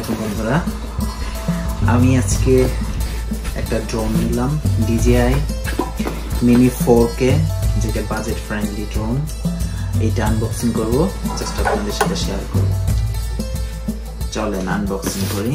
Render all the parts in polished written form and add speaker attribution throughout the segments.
Speaker 1: আলাইকুম বন্ধুরা, আমি আজকে একটা ড্রোন নিলাম DJI Mini 4K, যেটা বাজেট ফ্রেন্ডলি ড্রোন। এটা আনবক্সিং করব, জাস্ট আপনাদের সাথে শেয়ার করব। চলেন আনবক্সিং করি।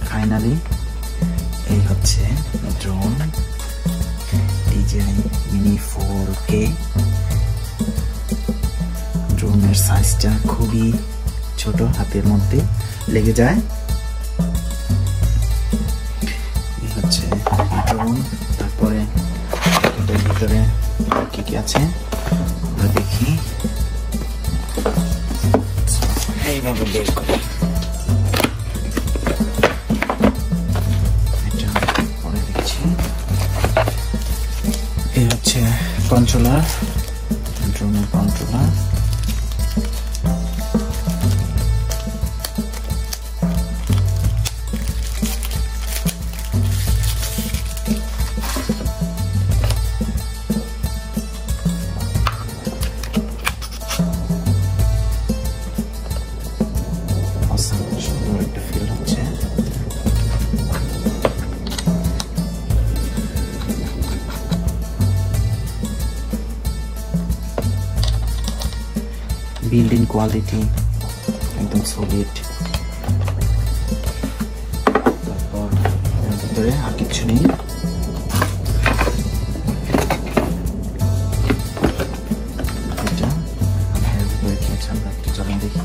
Speaker 1: ফাইনালি এই হচ্ছে ড্রোন DJI Mini 4K। ড্রোনের সাইজটা খুবই ছোট, হাতের মধ্যে লেগে যায়। এই হচ্ছে ড্রোন। তারপরে এটার ভিতরে কি কি আছে আমরা দেখি। এইভাবে বের করি। এই হচ্ছে কন্ট্রোলার, ড্রোনের কন্ট্রোলার। সুন্দর একটা ফিল হচ্ছে। বিল্ড ইন কোয়ালিটি একদম সলিড। তারপর এর ভিতরে আর কিছু নেই। এটা এর ভিতরে কি আছে আমরা একটু চলেন দেখি।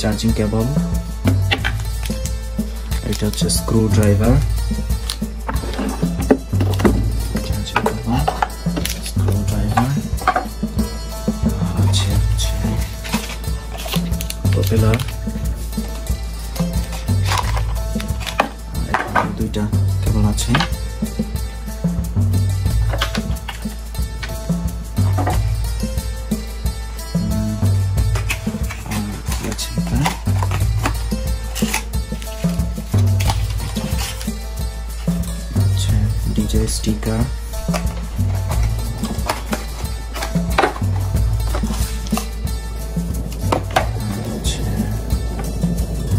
Speaker 1: চার্জিং কেবল, এটা হচ্ছে স্ক্রু ড্রাইভার, প্রপেলার, দুইটা কেবল আছে। DJI স্টিকার,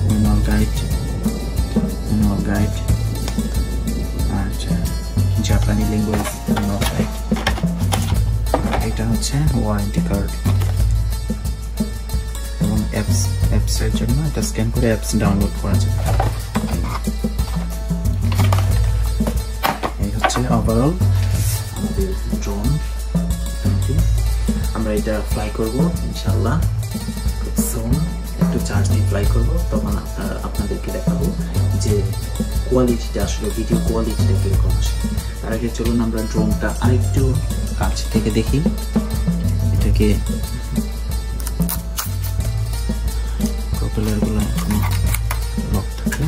Speaker 1: ম্যানুয়াল গাইড, আর জাপানি ল্যাঙ্গুয়েজ ম্যানুয়াল গাইড। এটা হচ্ছে ওয়ারেন্টি কার্ড এবং অ্যাপসের জন্য এটা স্ক্যান করে অ্যাপস ডাউনলোড করা যায়। ওভারঅল আমাদের ড্রোন। আমরা এটা ফ্লাই করব ইনশাআল্লাহ খুব সুন। একটু চার্জ দিয়ে ফ্লাই করব, তখন আপনাদেরকে দেখাবো যে কোয়ালিটিটা, আসলে ভিডিও কোয়ালিটিটা কিরকম আসে। তার আগে চলুন আমরা ড্রোনটা আরেকটু কাছ থেকে দেখি। এটাকে প্রপেলারগুলো এখনো লক থাকে।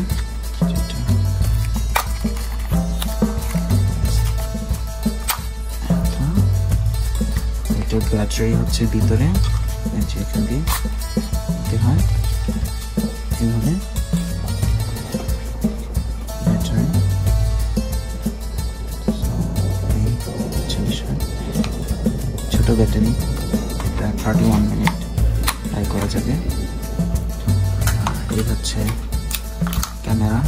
Speaker 1: ব্যাটারি হচ্ছে ভিতরে, এখান দিয়ে দিতে হয় এইভাবে। ব্যাটারি ছোট ব্যাটারি, এটা 31 মিনিট ট্রাই করা যাবে। এই হচ্ছে ক্যামেরা,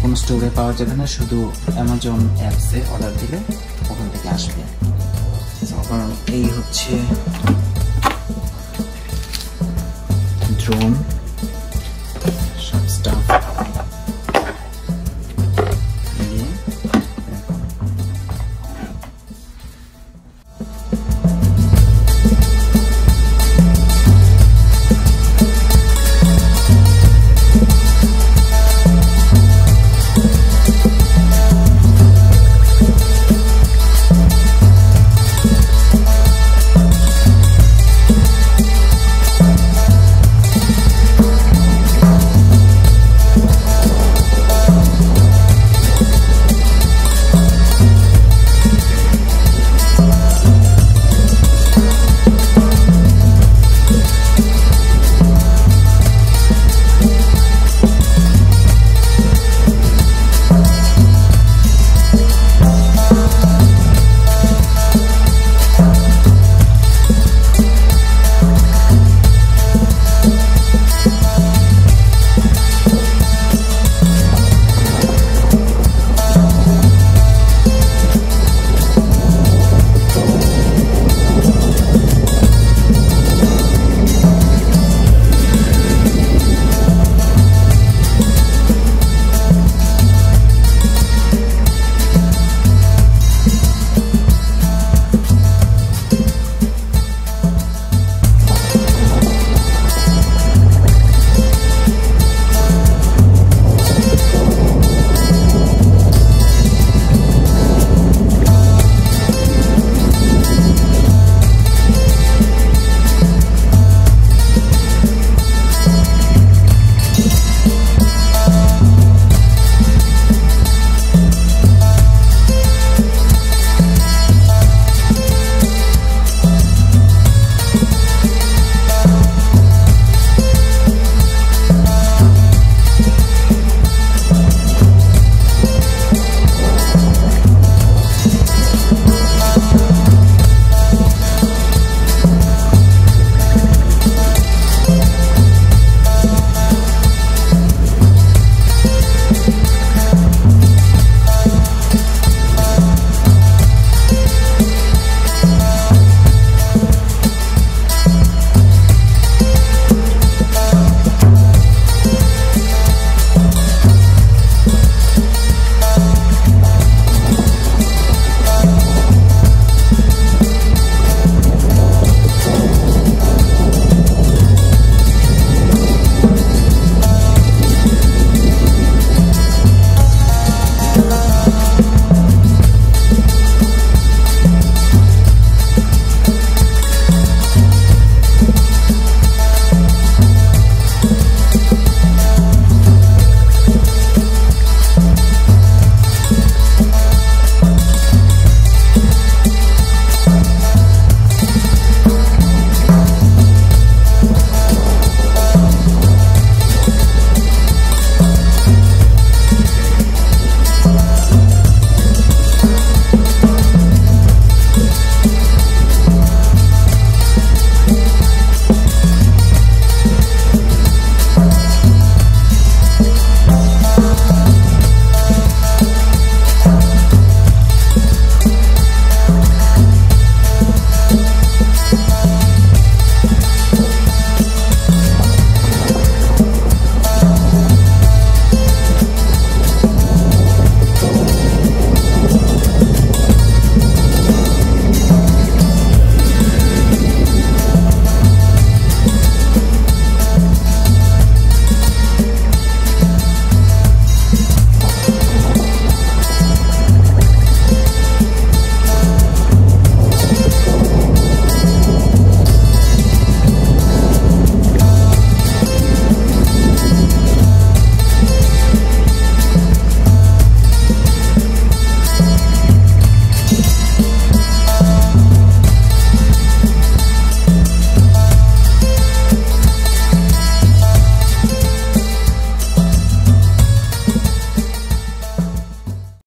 Speaker 1: কোনো স্টোরে পাওয়া যাবে না, শুধু অ্যামাজন অ্যাপসে অর্ডার দিলে ওখান থেকে আসবে। এই হচ্ছে ড্রোন সব স্টাফ।